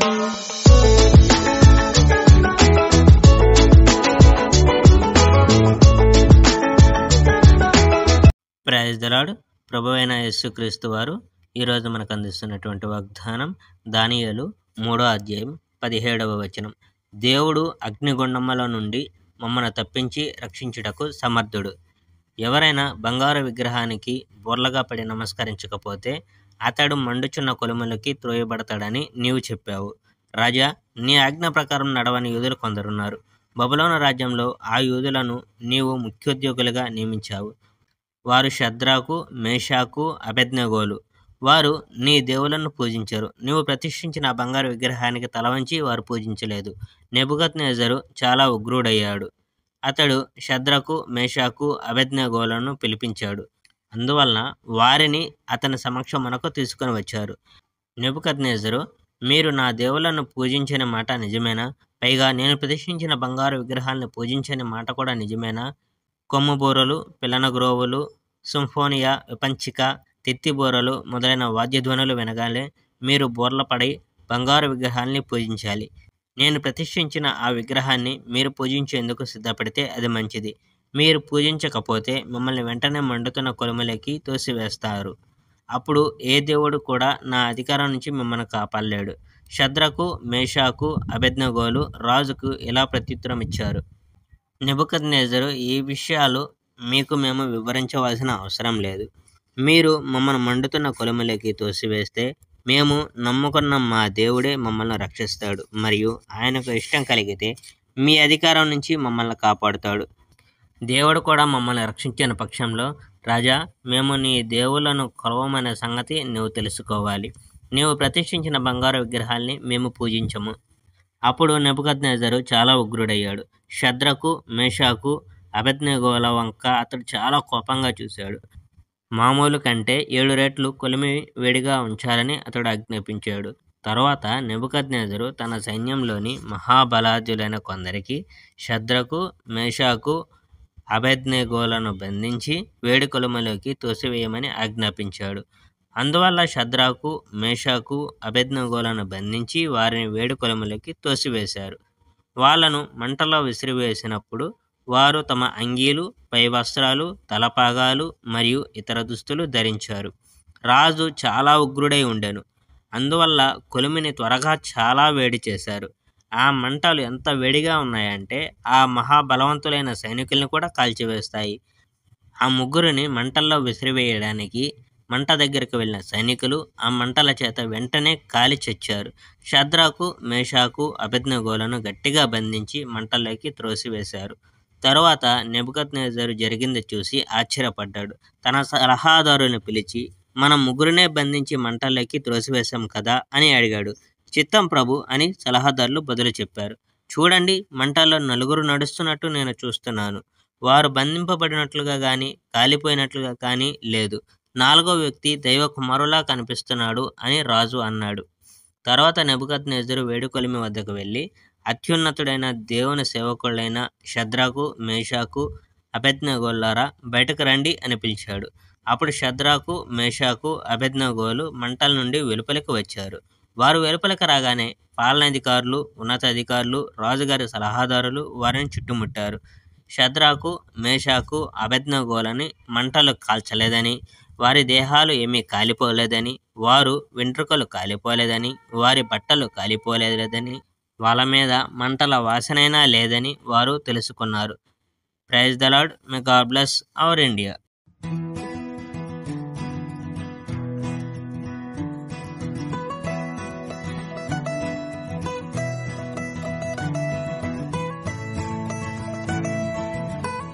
Praise the lord. ప్రభువైన యేసుక్రీస్తు వారు ఈరోజు మనకు అందిస్తున్నటువంటి వాగ్దానం దానియేలు 3వ అధ్యాయం 17వ వచనం. దేవుడు అగ్నిగుండముల నుండి మమ్మను తప్పించి రక్షించుటకు సమర్థుడు. ఎవరైనా బంగారు విగ్రహానికి బొర్లగా పడి నమస్కరించకపోతే అతడు మండుచున్న కొలుములకి త్రోయబడతాడని నీవు చెప్పావు. రాజా, నీ ఆజ్ఞ ప్రకారం నడవని యూదులు కొందరున్నారు. బబులోను రాజ్యంలో ఆ యూదులను నీవు ముఖ్యోద్యోగులుగా నియమించావు. వారు షద్రకు, మేషాకు, అబేద్నెగోలు. వారు నీ దేవులను పూజించరు. నీవు ప్రతిష్ఠించిన ఆ బంగారు విగ్రహానికి తలవంచి వారు పూజించలేదు. నెబుకద్నెజరు చాలా ఉగ్రుడయ్యాడు. అతడు షద్రకు, మేషాకు, అబేద్నెగోలను పిలిపించాడు. అందువలన వారిని అతని సమక్షమునకు తీసుకొని వచ్చారు. నెబుకద్నెజరు, మీరు నా దేవులను పూజించని మాట నిజమేనా? పైగా నేను ప్రతిష్ఠించిన బంగారు విగ్రహాలను పూజించని మాట కూడా నిజమేనా? కొమ్ముబూరలు, పిల్లనగ్రోవులు, సింఫోనియా, విపంచిక, తిత్తిబూరలు మొదలైన వాద్యధ్వనులు వినగానే మీరు బోర్లపడి బంగారు విగ్రహాల్ని పూజించాలి. నేను ప్రతిష్ఠించిన ఆ విగ్రహాన్ని మీరు పూజించేందుకు సిద్ధపడితే అది మంచిది. మీరు పూజించకపోతే మిమ్మల్ని వెంటనే మండుతున్న కొలుములకి తోసివేస్తారు. అప్పుడు ఏ దేవుడు కూడా నా అధికారం నుంచి మిమ్మల్ని కాపాడలేడు. షద్రకు, మేషాకు, అబేద్నెగోలు రాజుకు ఇలా ప్రత్యుత్తరం ఇచ్చారు. నెబుకద్నెజరు, ఈ విషయాలు మీకు మేము వివరించవలసిన అవసరం లేదు. మీరు మమ్మల్ని మండుతున్న కొలుములకి తోసివేస్తే మేము నమ్ముకున్న మా దేవుడే మమ్మల్ని రక్షిస్తాడు మరియు ఆయనకు ఇష్టం కలిగితే మీ అధికారం నుంచి మమ్మల్ని కాపాడుతాడు. దేవుడు కూడా మమ్మల్ని రక్షించిన పక్షంలో రాజా, మేము నీ దేవులను కొలవమనే సంగతి నువ్వు తెలుసుకోవాలి. నీవు ప్రతిష్ఠించిన బంగారు విగ్రహాల్ని మేము పూజించము. అప్పుడు నెబుకద్నెజరు చాలా ఉగ్రుడయ్యాడు. షద్రకు, మేషాకు, అబేద్నెగోల వంక అతడు చాలా కోపంగా చూశాడు. మామూలు కంటే 7 రెట్లు కొలిమి వేడిగా ఉంచాలని అతడు ఆజ్ఞాపించాడు. తరువాత నెబుకద్నెజరు తన సైన్యంలోని మహాబలాఢ్యులైన కొందరికి షద్రకు, మేషాకు, అబేద్నెగోలను బంధించి వేడి కొలుములోకి తోసివేయమని ఆజ్ఞాపించాడు. అందువల్ల షద్రకు, మేషాకు, అబేద్నెగోలను బంధించి వారిని వేడి కొలుములోకి తోసివేశారు. వాళ్ళను మంటలో విసిరివేసినప్పుడు వారు తమ అంగీలు, పై వస్త్రాలు, తలపాగాలు మరియు ఇతర దుస్తులు ధరించారు. రాజు చాలా ఉగ్రుడై ఉండెను. అందువల్ల కొలిమిని త్వరగా చాలా వేడి చేశారు. ఆ మంటలు ఎంత వేడిగా ఉన్నాయంటే ఆ మహాబలవంతులైన సైనికుల్ని కూడా కాల్చివేస్తాయి. ఆ ముగ్గురిని మంటల్లో విసిరివేయడానికి మంట దగ్గరకు వెళ్ళిన సైనికులు ఆ మంటల చేత వెంటనే కాలి చచ్చారు. షద్రకు, మేషాకు, అబేద్నెగోలను గట్టిగా బంధించి మంటల్లోకి త్రోసివేశారు. తరువాత నెబుకద్నెజరు జరిగింది చూసి ఆశ్చర్యపడ్డాడు. తన సలహాదారుని పిలిచి, మనం ముగ్గురినే బంధించి మంటల్లోకి త్రోసివేశాం కదా అని అడిగాడు. చిత్తం ప్రభు అని సలహాదారులు బదులు చెప్పారు. చూడండి, మంటల్లో 4 నడుస్తున్నట్టు నేను చూస్తున్నాను. వారు బంధింపబడినట్లుగా కానీ కాలిపోయినట్లుగా కానీ లేదు. 4వ వ్యక్తి దైవ కుమారులా కనిపిస్తున్నాడు అని రాజు అన్నాడు. తర్వాత నెబుకద్నెజరు వేడుకొలిమి వద్దకు వెళ్ళి అత్యున్నతుడైన దేవుని సేవకులైన షద్రకు, మేషాకు, అబేద్నెగోలారా బయటకు రండి అని పిలిచాడు. అప్పుడు షద్రకు, మేషాకు, అబేద్నెగోలు మంటల నుండి వెలుపలికి వచ్చారు. వారు వెలుపలికి రాగానే పాలనాధికారులు, ఉన్నతాధికారులు, రాజుగారి సలహాదారులు వారిని చుట్టుముట్టారు. షద్రకు, మేషాకు, అబేద్నెగోలని మంటలు కాల్చలేదని, వారి దేహాలు ఏమీ కాలిపోలేదని, వారు వెంట్రుకలు కాలిపోలేదని, వారి బట్టలు కాలిపోలేదని, వాళ్ళ మీద మంటల వాసనైనా లేదని వారు తెలుసుకున్నారు. Praise the Lord. May God bless our India.